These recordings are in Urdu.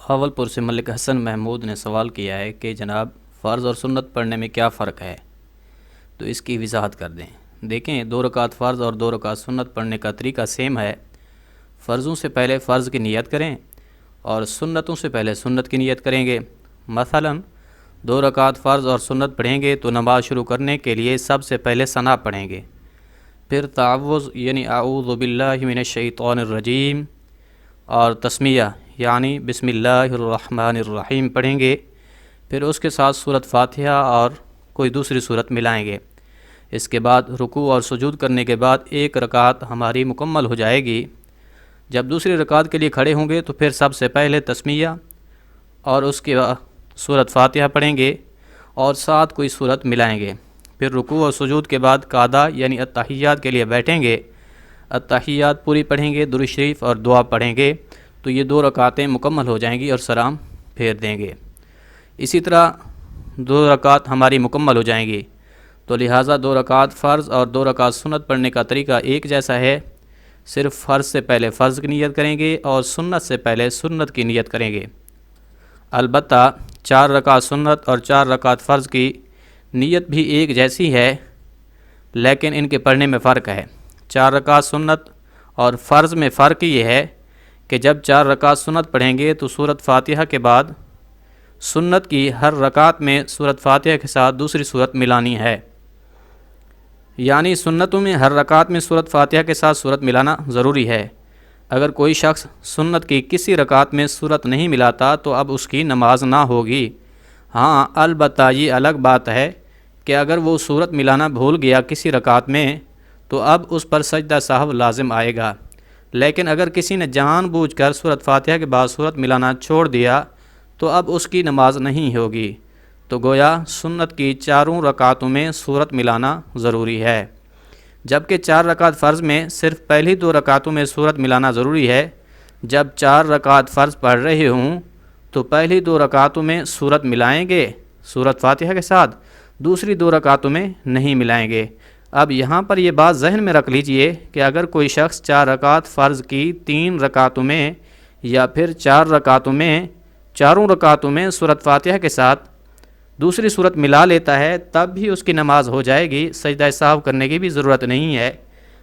بھاولپور سے ملک حسن محمود نے سوال کیا ہے کہ جناب فرض اور سنت پڑھنے میں کیا فرق ہے، تو اس کی وضاحت کر دیں۔ دیکھیں، 2 رکعت فرض اور 2 رکعت سنت پڑھنے کا طریقہ سیم ہے۔ فرضوں سے پہلے فرض کی نیت کریں اور سنتوں سے پہلے سنت کی نیت کریں گے۔ مثلا 2 رکعت فرض اور سنت پڑھیں گے تو نماز شروع کرنے کے لیے سب سے پہلے ثنا پڑھیں گے، پھر تعوذ یعنی اعوذ باللہ من الشیطان الرجیم اور تسمیہ یعنی بسم اللہ الرحمن الرحیم پڑھیں گے، پھر اس کے ساتھ سورۃ فاتحہ اور کوئی دوسری سورت ملائیں گے۔ اس کے بعد رکوع اور سجود کرنے کے بعد 1 رکعت ہماری مکمل ہو جائے گی۔ جب دوسری رکعت کے لیے کھڑے ہوں گے تو پھر سب سے پہلے تسمیہ اور اس کے بعد سورۃ فاتحہ پڑھیں گے اور ساتھ کوئی سورت ملائیں گے، پھر رکوع اور سجود کے بعد قعدہ یعنی التحیات کے لیے بیٹھیں گے، التحیات پوری پڑھیں گے، درود شریف اور دعا پڑھیں گے، تو یہ 2 رکعتیں مکمل ہو جائیں گی اور سلام پھیر دیں گے۔ اسی طرح 2 رکعت ہماری مکمل ہو جائیں گی، تو لہٰذا 2 رکعت فرض اور 2 رکعت سنت پڑھنے کا طریقہ ایک جیسا ہے، صرف فرض سے پہلے فرض کی نیت کریں گے اور سنت سے پہلے سنت کی نیت کریں گے۔ البتہ 4 رکعت سنت اور 4 رکعت فرض کی نیت بھی ایک جیسی ہے، لیکن ان کے پڑھنے میں فرق ہے۔ 4 رکعت سنت اور فرض میں فرق یہ ہے کہ جب 4 رکعت سنت پڑھیں گے تو سورۃ فاتحہ کے بعد سنت کی ہر رکعت میں سورۃ فاتحہ کے ساتھ دوسری سورت ملانی ہے، یعنی سنتوں میں ہر رکعت میں سورۃ فاتحہ کے ساتھ سورت ملانا ضروری ہے۔ اگر کوئی شخص سنت کی کسی رکعت میں سورت نہیں ملاتا تو اب اس کی نماز نہ ہوگی۔ ہاں، البتہ یہ الگ بات ہے کہ اگر وہ سورت ملانا بھول گیا کسی رکعت میں تو اب اس پر سجدہ سہو لازم آئے گا، لیکن اگر کسی نے جان بوجھ کر سورۃ فاتحہ کے بعد سورت ملانا چھوڑ دیا تو اب اس کی نماز نہیں ہوگی۔ تو گویا سنت کی 4 رکعتوں میں سورت ملانا ضروری ہے، جبکہ 4 رکعت فرض میں صرف پہلی 2 رکعتوں میں سورت ملانا ضروری ہے۔ جب 4 رکعت فرض پڑھ رہے ہوں تو پہلی 2 رکعتوں میں سورت ملائیں گے سورۃ فاتحہ کے ساتھ، دوسری 2 رکعتوں میں نہیں ملائیں گے۔ اب یہاں پر یہ بات ذہن میں رکھ لیجئے کہ اگر کوئی شخص 4 رکعت فرض کی 3 رکعتوں میں یا پھر 4 رکعتوں میں چاروں رکعتوں میں سورۃ فاتحہ کے ساتھ دوسری سورت ملا لیتا ہے تب بھی اس کی نماز ہو جائے گی، سجدہ سہو کرنے کی بھی ضرورت نہیں ہے۔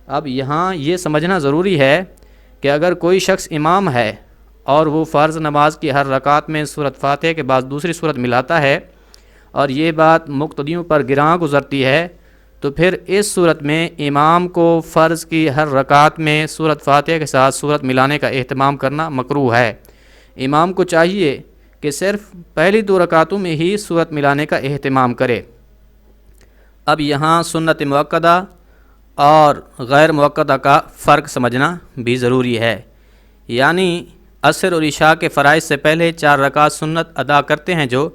اب یہاں یہ سمجھنا ضروری ہے کہ اگر کوئی شخص امام ہے اور وہ فرض نماز کی ہر رکعت میں سورۃ فاتحہ کے بعد دوسری سورت ملاتا ہے اور یہ بات مقتدیوں پر گراں گزرتی ہے، تو پھر اس صورت میں امام کو فرض کی ہر رکعت میں سورۃ فاتحہ کے ساتھ سورت ملانے کا اہتمام کرنا مکروہ ہے۔ امام کو چاہیے کہ صرف پہلی 2 رکعتوں میں ہی سورت ملانے کا اہتمام کرے۔ اب یہاں سنت مؤکدہ اور غیر مؤکدہ کا فرق سمجھنا بھی ضروری ہے، یعنی عصر اور عشاء کے فرائض سے پہلے 4 رکعت سنت ادا کرتے ہیں جو،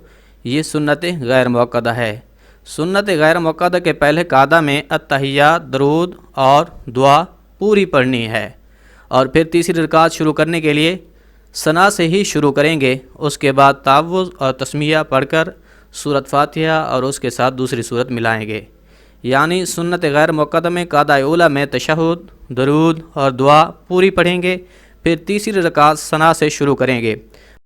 یہ سنت غیر مؤکدہ ہے۔ سنت غیر مؤکدہ کے پہلے قعدہ میں التحیات، درود اور دعا پوری پڑھنی ہے، اور پھر تیسری رکعت شروع کرنے کے لیے ثنا سے ہی شروع کریں گے۔ اس کے بعد تعوذ اور تسمیہ پڑھ کر سورۃ فاتحہ اور اس کے ساتھ دوسری سورت ملائیں گے، یعنی سنت غیر مؤکدہ میں قعدہ اولیٰ میں تشہد، درود اور دعا پوری پڑھیں گے، پھر تیسری رکعت ثنا سے شروع کریں گے۔